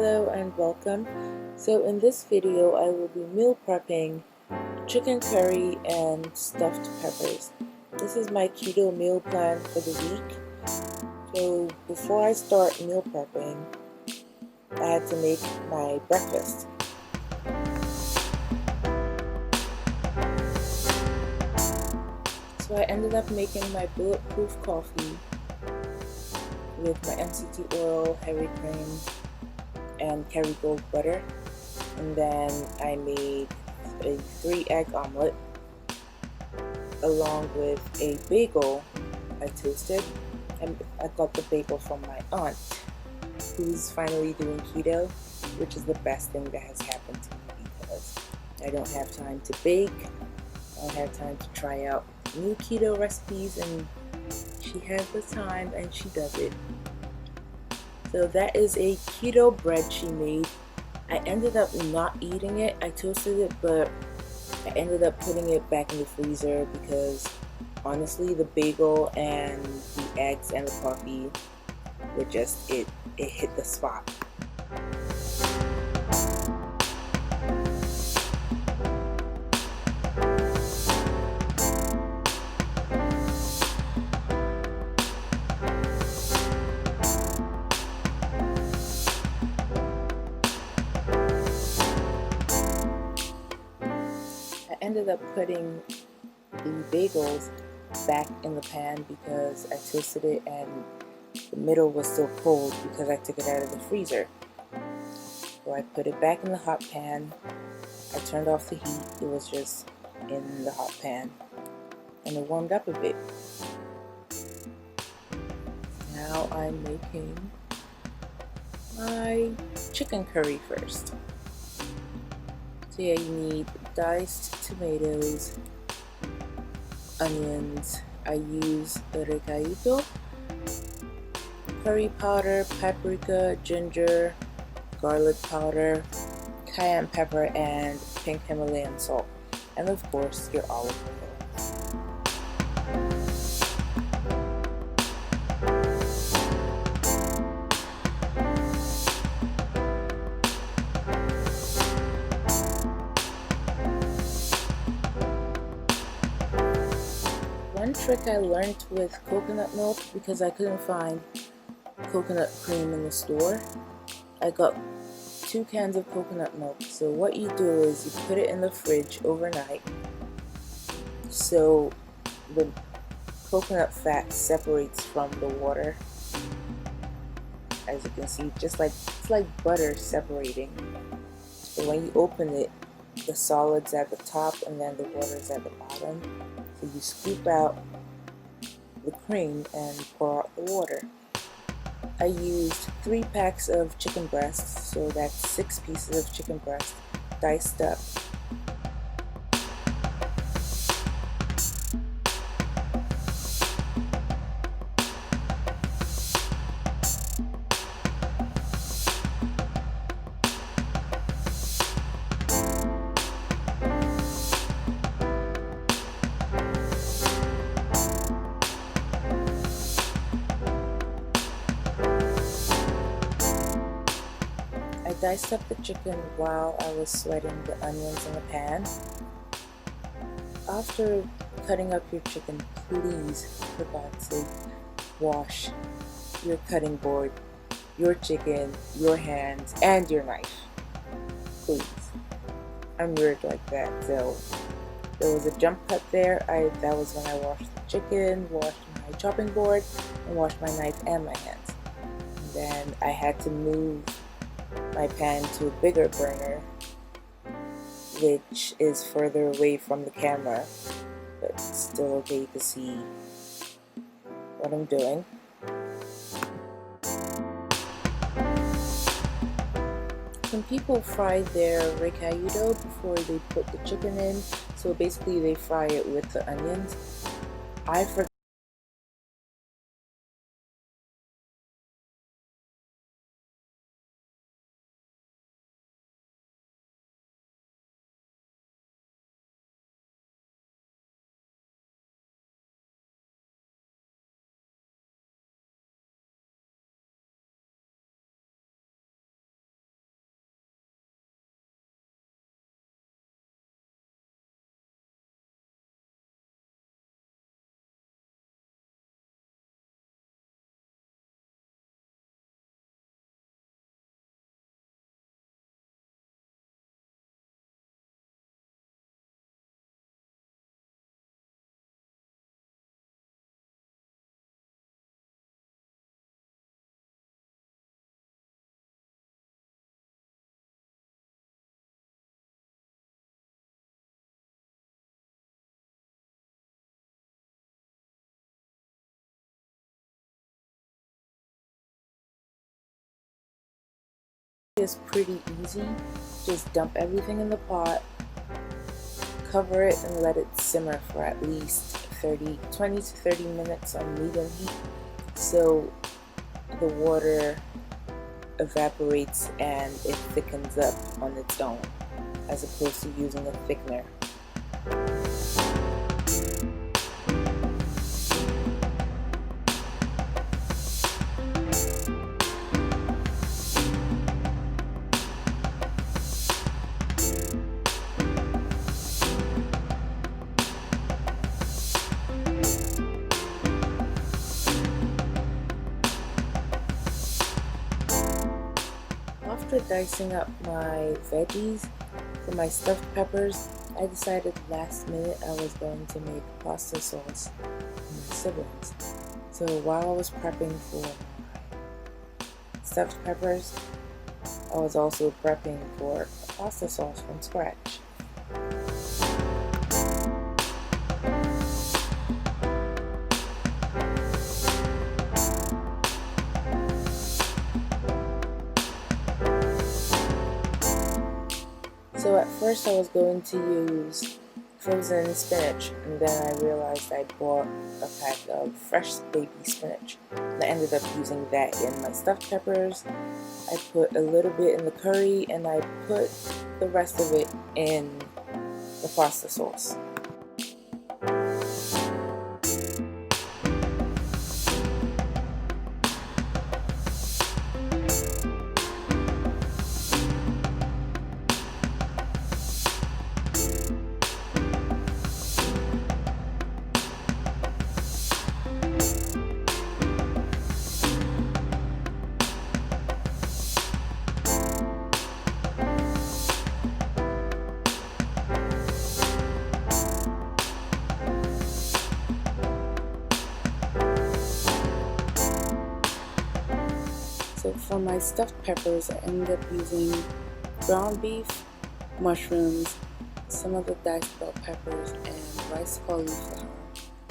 Hello and welcome. So in this video I will be meal prepping chicken curry and stuffed peppers. This is my keto meal plan for the week. So before I start meal prepping, I had to make my breakfast. So I ended up making my bulletproof coffee with my MCT oil, heavy cream, and Kerrygold butter. And then I made a 3-egg omelet along with a bagel I toasted. And I got the bagel from my aunt, who's finally doing keto, which is the best thing that has happened to me because I don't have time to bake, I don't have time to try out new keto recipes, and she has the time and she does it. So that is a keto bread she made. I ended up not eating it. I toasted it, but I ended up putting it back in the freezer because honestly the bagel and the eggs and the coffee were just it hit the spot. I ended up putting the bagels back in the pan because I toasted it and the middle was still cold because I took it out of the freezer. So I put it back in the hot pan. I turned off the heat. It was just in the hot pan and it warmed up a bit. Now I'm making my chicken curry first. So yeah, you need diced tomatoes, onions. I use recadito, curry powder, paprika, ginger, garlic powder, cayenne pepper, and pink Himalayan salt, and of course your olive oil. One trick I learned with coconut milk, because I couldn't find coconut cream in the store, I got 2 cans of coconut milk. So what you do is you put it in the fridge overnight so the coconut fat separates from the water. As you can see, just like it's like butter separating. So when you open it, the solid's at the top and then the water's at the bottom. So you scoop out the cream and pour out the water. I used 3 packs of chicken breasts, so that's 6 pieces of chicken breast diced up. I diced up the chicken while I was sweating the onions in the pan. After cutting up your chicken, please, for God's sake, wash your cutting board, your chicken, your hands, and your knife. Please. I'm weird like that, so there was a jump cut there. That was when I washed the chicken, washed my chopping board, and washed my knife and my hands. And then I had to move my pan to a bigger burner, which is further away from the camera, but still okay to see what I'm doing. Some people fry their recadito before they put the chicken in, so basically they fry it with the onions. I forgot actually is pretty easy. Just dump everything in the pot, cover it, and let it simmer for at least 20 to 30 minutes on medium heat, so the water evaporates and it thickens up on its own, as opposed to using a thickener. After dicing up my veggies for my stuffed peppers, I decided last minute I was going to make pasta sauce for my siblings. So while I was prepping for my stuffed peppers, I was also prepping for pasta sauce from scratch. So at first I was going to use frozen spinach, and then I realized I bought a pack of fresh baby spinach. And I ended up using that in my stuffed peppers. I put a little bit in the curry, and I put the rest of it in the pasta sauce. So for my stuffed peppers, I ended up using ground beef, mushrooms, some of the diced bell peppers, and rice cauliflower,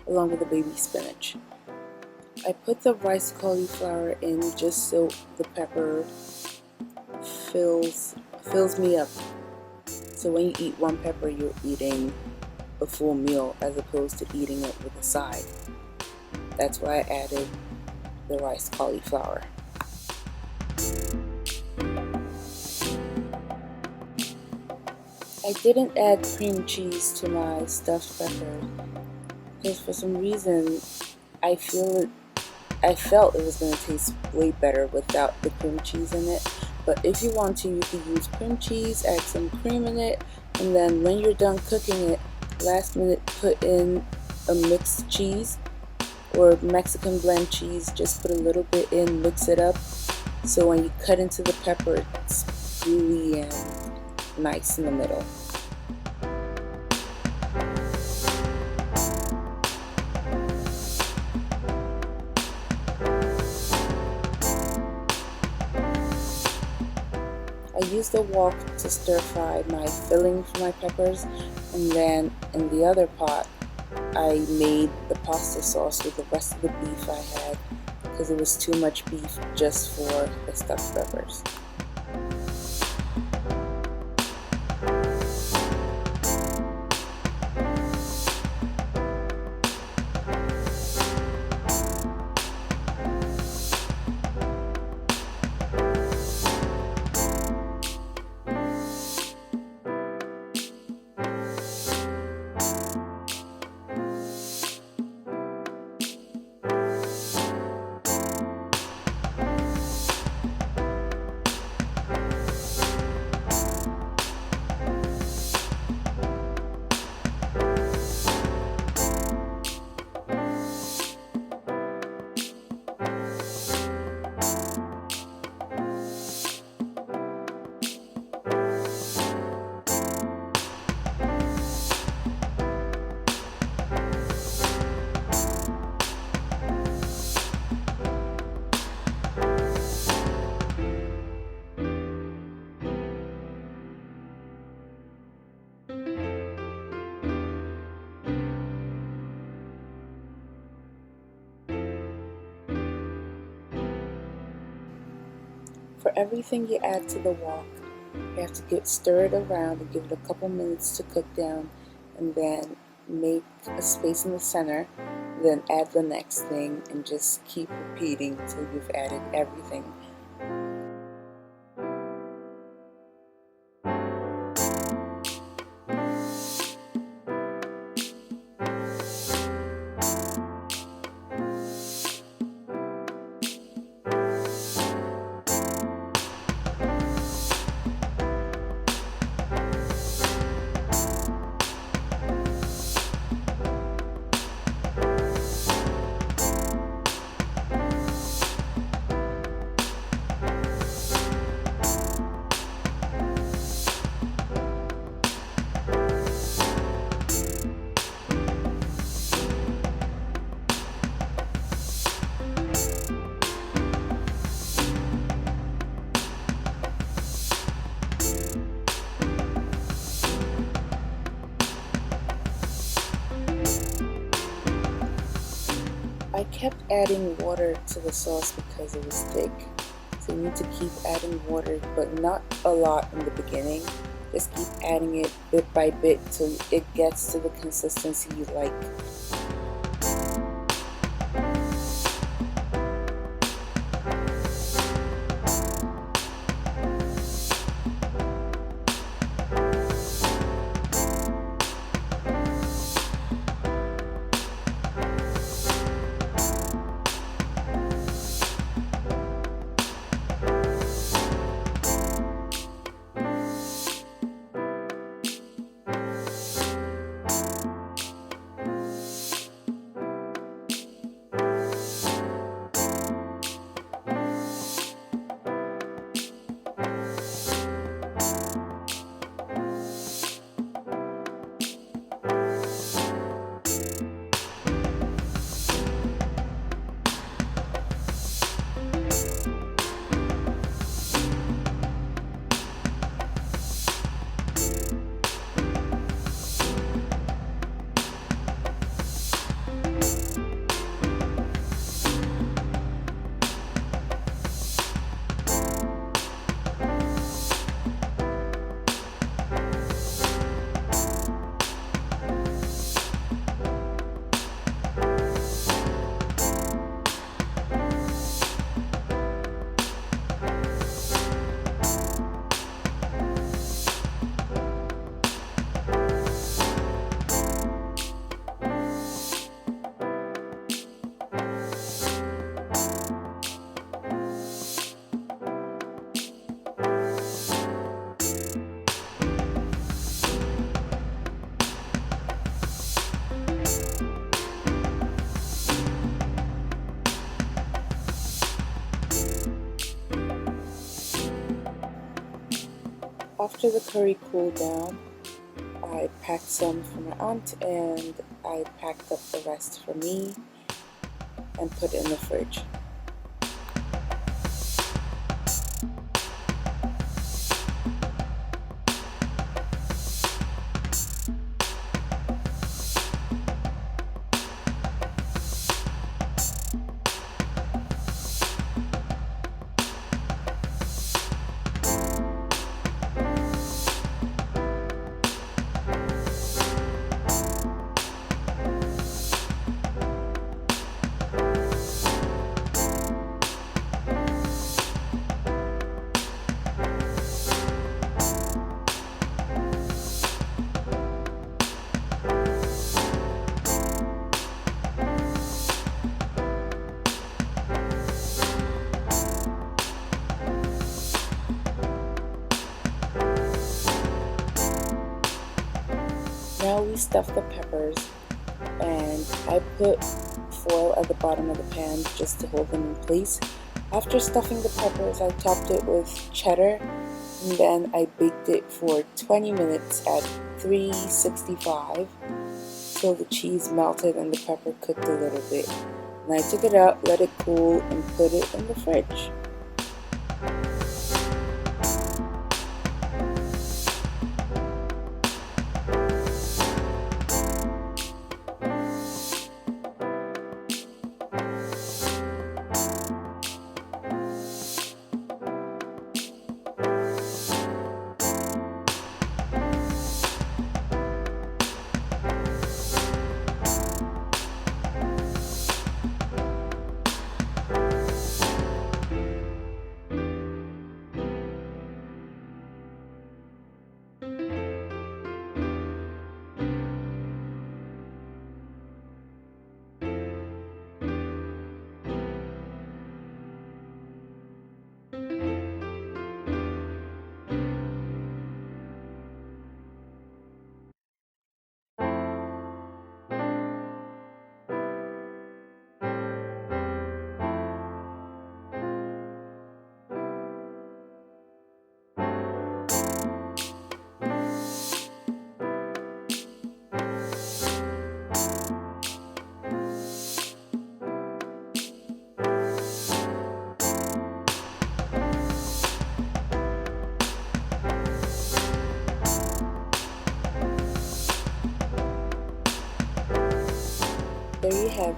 along with the baby spinach. I put the rice cauliflower in just so the pepper fills me up. So when you eat one pepper, you're eating a full meal as opposed to eating it with a side. That's why I added the rice cauliflower. I didn't add cream cheese to my stuffed peppers because for some reason I felt it was going to taste way better without the cream cheese in it. But if you want to, you can use cream cheese, add some cream in it, and then when you're done cooking it, last minute put in a mixed cheese or Mexican blend cheese. Just put a little bit in, mix it up, so when you cut into the pepper, it's gooey and nice in the middle. I used a wok to stir fry my filling for my peppers, and then in the other pot I made the pasta sauce with the rest of the beef I had because it was too much beef just for the stuffed peppers. For everything you add to the wok, you have to stir it around and give it a couple minutes to cook down, and then make a space in the center, then add the next thing, and just keep repeating till you've added everything. I kept adding water to the sauce because it was thick. So you need to keep adding water, but not a lot in the beginning. Just keep adding it bit by bit till it gets to the consistency you like. After the curry cooled down, I packed some for my aunt and I packed up the rest for me and put it in the fridge. Now we stuff the peppers, and I put foil at the bottom of the pan just to hold them in place. After stuffing the peppers, I topped it with cheddar, and then I baked it for 20 minutes at 365 till the cheese melted and the pepper cooked a little bit. And I took it out, let it cool, and put it in the fridge.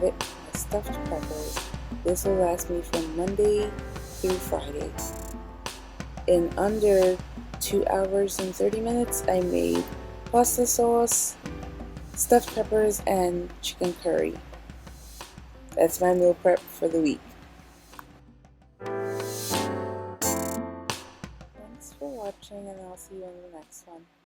have it, my stuffed peppers. This will last me from Monday through Friday. In under 2 hours and 30 minutes, I made pasta sauce, stuffed peppers, and chicken curry. That's my meal prep for the week. Thanks for watching, and I'll see you in the next one.